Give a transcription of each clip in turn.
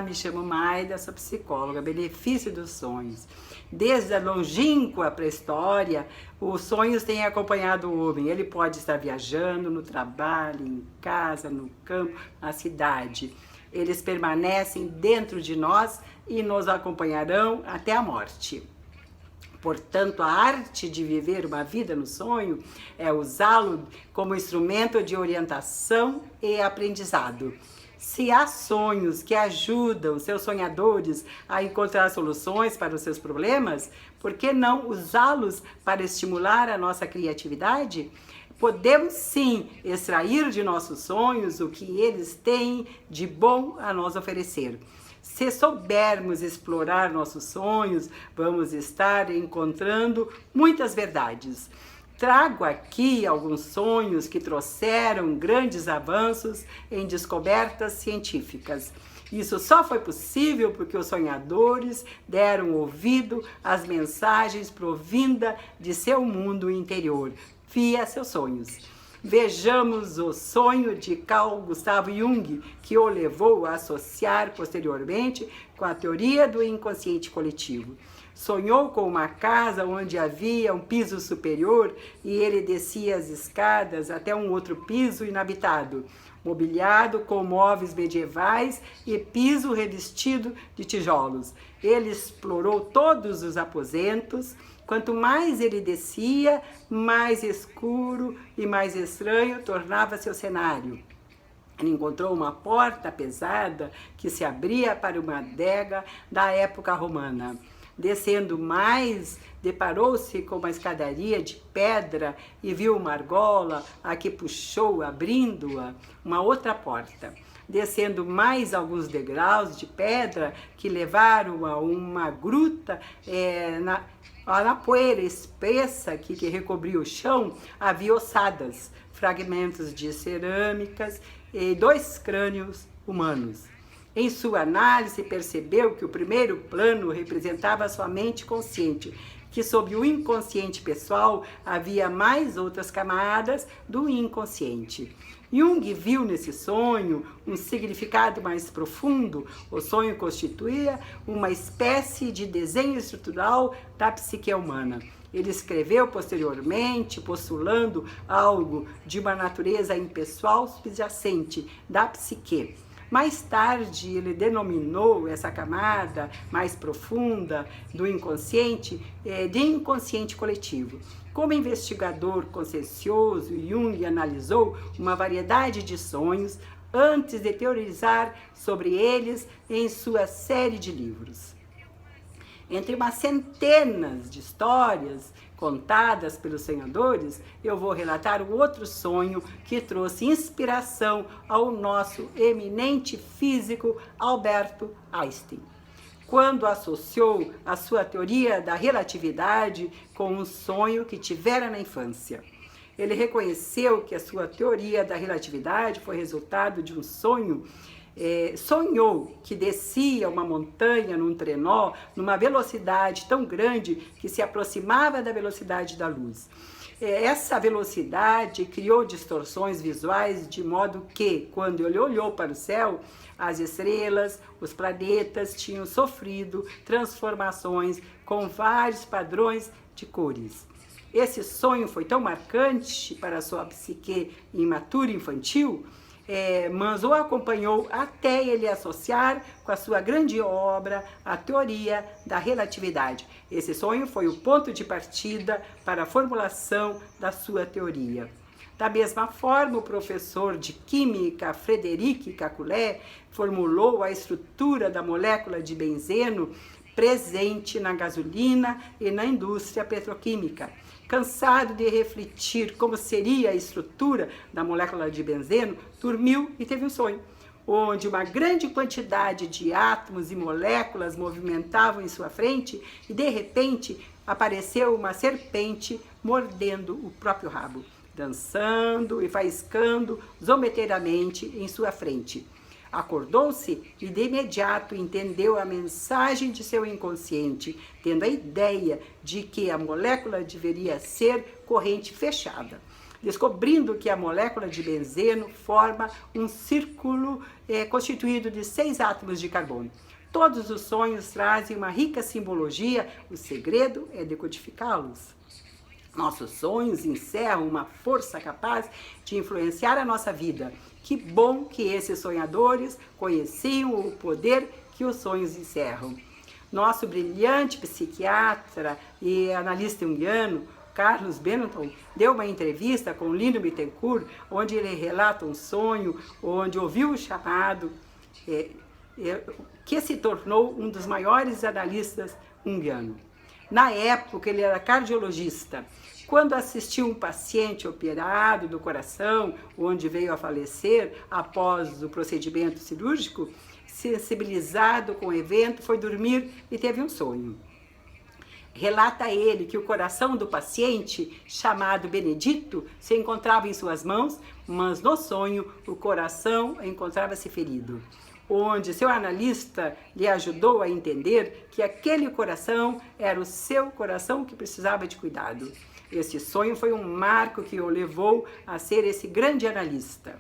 Me chamo Maida, sou psicóloga. Benefício dos sonhos. Desde a longínqua pré-história, os sonhos têm acompanhado o homem. Ele pode estar viajando no trabalho, em casa, no campo, na cidade. Eles permanecem dentro de nós e nos acompanharão até a morte. Portanto, a arte de viver uma vida no sonho é usá-lo como instrumento de orientação e aprendizado. Se há sonhos que ajudam seus sonhadores a encontrar soluções para os seus problemas, por que não usá-los para estimular a nossa criatividade? Podemos sim extrair de nossos sonhos o que eles têm de bom a nos oferecer. Se soubermos explorar nossos sonhos, vamos estar encontrando muitas verdades. Trago aqui alguns sonhos que trouxeram grandes avanços em descobertas científicas. Isso só foi possível porque os sonhadores deram ouvido às mensagens provindas de seu mundo interior, via seus sonhos. Vejamos o sonho de Carl Gustav Jung, que o levou a associar posteriormente com a teoria do inconsciente coletivo. Sonhou com uma casa onde havia um piso superior e ele descia as escadas até um outro piso inabitado, mobiliado com móveis medievais e piso revestido de tijolos. Ele explorou todos os aposentos. Quanto mais ele descia, mais escuro e mais estranho tornava-se o cenário. Ele encontrou uma porta pesada que se abria para uma adega da época romana. Descendo mais, deparou-se com uma escadaria de pedra e viu uma argola a que puxou, abrindo-a, uma outra porta. Descendo mais alguns degraus de pedra que levaram a uma gruta, na poeira espessa que recobria o chão, havia ossadas, fragmentos de cerâmicas e 2 crânios humanos. Em sua análise, percebeu que o primeiro plano representava a sua mente consciente, que sob o inconsciente pessoal havia mais outras camadas do inconsciente. Jung viu nesse sonho um significado mais profundo. O sonho constituía uma espécie de desenho estrutural da psique humana. Ele escreveu posteriormente, postulando algo de uma natureza impessoal subjacente da psique. Mais tarde, ele denominou essa camada mais profunda do inconsciente de inconsciente coletivo. Como investigador consciencioso, Jung analisou uma variedade de sonhos antes de teorizar sobre eles em sua série de livros. Entre umas centenas de histórias contadas pelos sonhadores, eu vou relatar um outro sonho que trouxe inspiração ao nosso eminente físico Alberto Einstein, quando associou a sua teoria da relatividade com um sonho que tivera na infância. Ele reconheceu que a sua teoria da relatividade foi resultado de um sonho. Sonhou que descia uma montanha num trenó numa velocidade tão grande que se aproximava da velocidade da luz. Essa velocidade criou distorções visuais de modo que, quando ele olhou para o céu, as estrelas, os planetas tinham sofrido transformações com vários padrões de cores. Esse sonho foi tão marcante para a sua psique imatura infantil, mas o acompanhou até ele associar com a sua grande obra a teoria da relatividade. Esse sonho foi o ponto de partida para a formulação da sua teoria. Da mesma forma, o professor de química Frederic Kakulé formulou a estrutura da molécula de benzeno presente na gasolina e na indústria petroquímica. Cansado de refletir como seria a estrutura da molécula de benzeno, dormiu e teve um sonho, onde uma grande quantidade de átomos e moléculas movimentavam em sua frente e, de repente, apareceu uma serpente mordendo o próprio rabo, dançando e faiscando zombeteiramente em sua frente. Acordou-se e de imediato entendeu a mensagem de seu inconsciente, tendo a ideia de que a molécula deveria ser corrente fechada. descobrindo que a molécula de benzeno forma um círculo constituído de 6 átomos de carbono. Todos os sonhos trazem uma rica simbologia, o segredo é decodificá-los. Nossos sonhos encerram uma força capaz de influenciar a nossa vida. Que bom que esses sonhadores conheciam o poder que os sonhos encerram. Nosso brilhante psiquiatra e analista junguiano, Carlos Benetton, deu uma entrevista com Lino Bittencourt, onde ele relata um sonho, onde ouviu o chamado, que se tornou um dos maiores analistas junguianos. Na época, ele era cardiologista. Quando assistiu um paciente operado do coração, onde veio a falecer após o procedimento cirúrgico, sensibilizado com o evento, foi dormir e teve um sonho. Relata ele que o coração do paciente, chamado Benedito, se encontrava em suas mãos, mas no sonho o coração encontrava-se ferido, onde seu analista lhe ajudou a entender que aquele coração era o seu coração que precisava de cuidado. Esse sonho foi um marco que o levou a ser esse grande analista.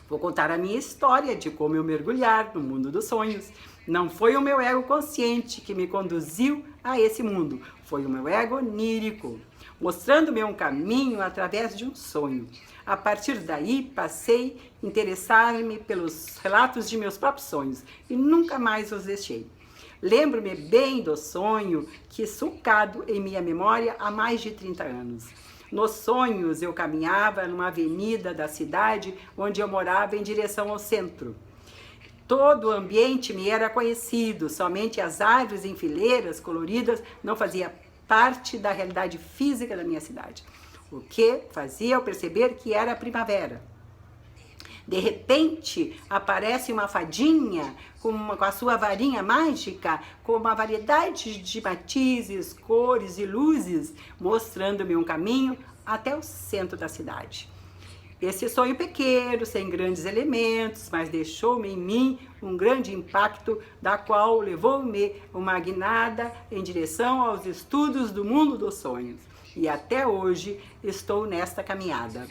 Vou contar a minha história de como eu mergulhar no mundo dos sonhos. Não foi o meu ego consciente que me conduziu a esse mundo, foi o meu ego onírico, mostrando-me um caminho através de um sonho. A partir daí, passei a interessar-me pelos relatos de meus próprios sonhos e nunca mais os deixei. Lembro-me bem do sonho que sulcado em minha memória há mais de 30 anos. Nos sonhos, eu caminhava numa avenida da cidade onde eu morava em direção ao centro. Todo o ambiente me era conhecido, somente as árvores em fileiras coloridas não faziam parte da realidade física da minha cidade, o que fazia eu perceber que era primavera. De repente, aparece uma fadinha com a sua varinha mágica, com uma variedade de matizes, cores e luzes, mostrando-me um caminho até o centro da cidade. Esse sonho pequeno, sem grandes elementos, mas deixou-me em mim um grande impacto, da qual levou-me uma guinada em direção aos estudos do mundo dos sonhos. E até hoje estou nesta caminhada.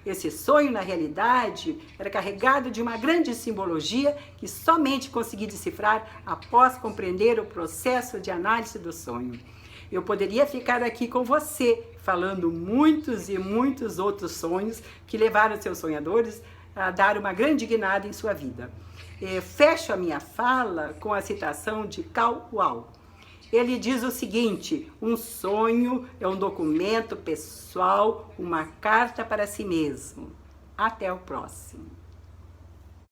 Esse sonho, na realidade, era carregado de uma grande simbologia que somente consegui decifrar após compreender o processo de análise do sonho. Eu poderia ficar aqui com você, falando muitos e muitos outros sonhos que levaram seus sonhadores a dar uma grande guinada em sua vida. Fecho a minha fala com a citação de Cao Wao. Ele diz o seguinte: um sonho é um documento pessoal, uma carta para si mesmo. Até o próximo.